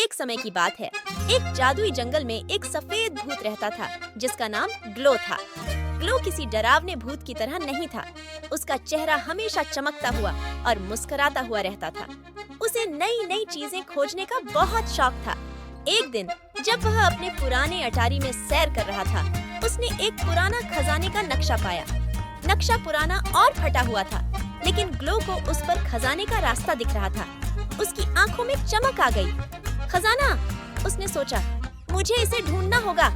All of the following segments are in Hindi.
एक समय की बात है। एक जादुई जंगल में एक सफेद भूत रहता था जिसका नाम ग्लो था। ग्लो किसी डरावने भूत की तरह नहीं था। उसका चेहरा हमेशा चमकता हुआ और मुस्कुराता हुआ रहता था। उसे नई नई चीजें खोजने का बहुत शौक था। एक दिन जब वह अपने पुराने अटारी में सैर कर रहा था, उसने एक पुराना खजाने का नक्शा पाया। नक्शा पुराना और फटा हुआ था, लेकिन ग्लो को उस पर खजाने का रास्ता दिख रहा था। उसकी आंखों में चमक आ गई। खजाना, उसने सोचा, मुझे इसे ढूंढना होगा।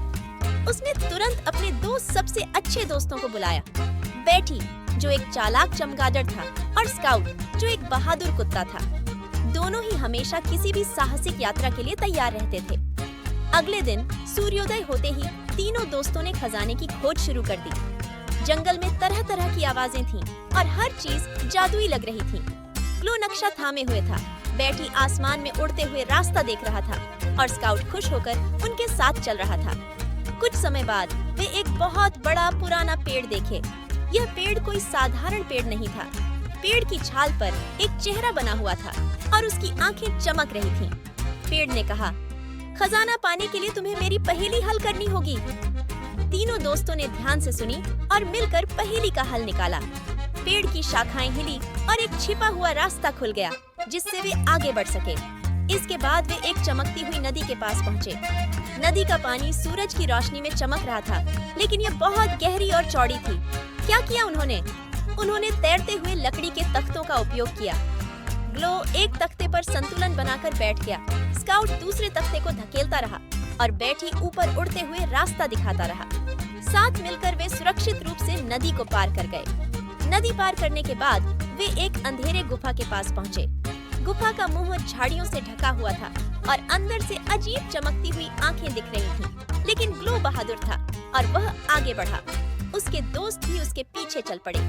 उसने तुरंत अपने दो सबसे अच्छे दोस्तों को बुलाया, बैटी जो एक चालाक चमगादड़ था और स्काउट जो एक बहादुर कुत्ता था। दोनों ही हमेशा किसी भी साहसिक यात्रा के लिए तैयार रहते थे। अगले दिन सूर्योदय होते ही तीनों दोस्तों ने खजाने की खोज शुरू कर दी। जंगल में तरह तरह की आवाजें थीं और हर चीज जादुई लग रही थी। ग्लो नक्शा थामे हुए था, बैटी आसमान में उड़ते हुए रास्ता देख रहा था और स्काउट खुश होकर उनके साथ चल रहा था। कुछ समय बाद वे एक बहुत बड़ा पुराना पेड़ देखे। यह पेड़ कोई साधारण पेड़ नहीं था। पेड़ की छाल पर एक चेहरा बना हुआ था और उसकी आंखें चमक रही थीं। पेड़ ने कहा, खजाना पाने के लिए तुम्हें मेरी पहेली हल करनी होगी। तीनों दोस्तों ने ध्यान से सुनी और मिलकर पहेली का हल निकाला। पेड़ की शाखाएं हिली और एक छिपा हुआ रास्ता खुल गया जिससे वे आगे बढ़ सके। इसके बाद वे एक चमकती हुई नदी के पास पहुंचे। नदी का पानी सूरज की रोशनी में चमक रहा था, लेकिन यह बहुत गहरी और चौड़ी थी। क्या किया उन्होंने? उन्होंने तैरते हुए लकड़ी के तख्तों का उपयोग किया। ग्लो एक तख्ते पर संतुलन बनाकर बैठ गया। स्काउट दूसरे तख्ते को धकेलता रहा और बैटी ऊपर उड़ते हुए रास्ता दिखाता रहा। साथ मिलकर वे सुरक्षित रूप से नदी को पार कर गए। नदी पार करने के बाद वे एक अंधेरे गुफा के पास पहुंचे। गुफा का मुंह झाड़ियों से ढका हुआ था और अंदर से अजीब चमकती हुई आंखें दिख रही थीं। लेकिन ग्लो बहादुर था और वह आगे बढ़ा। उसके दोस्त भी उसके पीछे चल पड़े।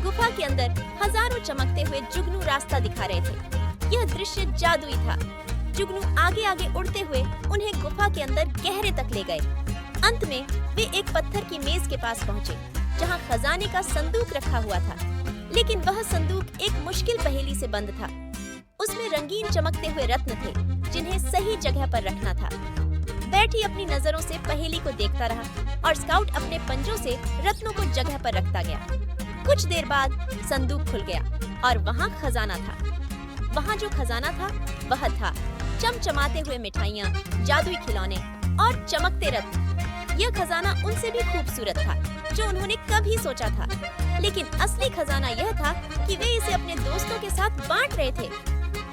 गुफा के अंदर हजारों चमकते हुए जुगनू रास्ता दिखा रहे थे। यह दृश्य जादुई था। जुगनू आगे आगे उड़ते हुए उन्हें गुफा के अंदर गहरे तक ले गए। अंत में वे एक पत्थर की मेज के पास पहुंचे, जहां खजाने का संदूक रखा हुआ था। लेकिन वह संदूक एक मुश्किल पहेली से बंद था। उसमें रंगीन चमकते हुए रत्न थे, जिन्हें सही जगह पर रखना था। बैटी अपनी नजरों से पहेली को देखता रहा और स्काउट अपने पंजों से रत्नों को जगह पर रखता गया। कुछ देर बाद संदूक खुल गया और वहाँ खजाना था। वहाँ जो खजाना था वह था चमचमाते हुए मिठाइयाँ, जादुई खिलौने और चमकते रत्न। यह खजाना उनसे भी खूबसूरत था जो उन्होंने कभी सोचा था। लेकिन असली खजाना यह था कि वे इसे अपने दोस्तों के साथ बांट रहे थे।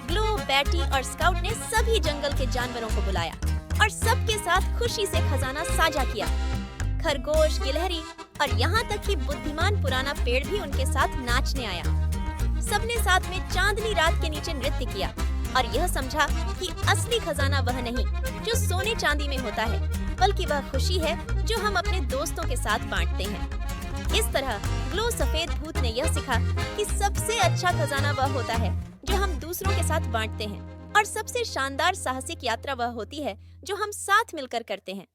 ग्लो, बैटी और स्काउट ने सभी जंगल के जानवरों को बुलाया और सबके साथ खुशी से खजाना साझा किया। खरगोश, गिलहरी और यहाँ तक कि बुद्धिमान पुराना पेड़ भी उनके साथ नाचने आया। सबने साथ में चांदनी रात के नीचे नृत्य किया और यह समझा कि असली खजाना वह नहीं जो सोने चांदी में होता है, बल्कि वह खुशी है जो हम अपने दोस्तों के साथ बांटते हैं। इस तरह ग्लो सफेद भूत ने यह सीखा कि सबसे अच्छा खजाना वह होता है जो हम दूसरों के साथ बांटते हैं और सबसे शानदार साहसिक यात्रा वह होती है जो हम साथ मिलकर करते हैं।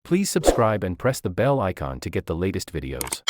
Please subscribe and press the bell icon to get the latest videos.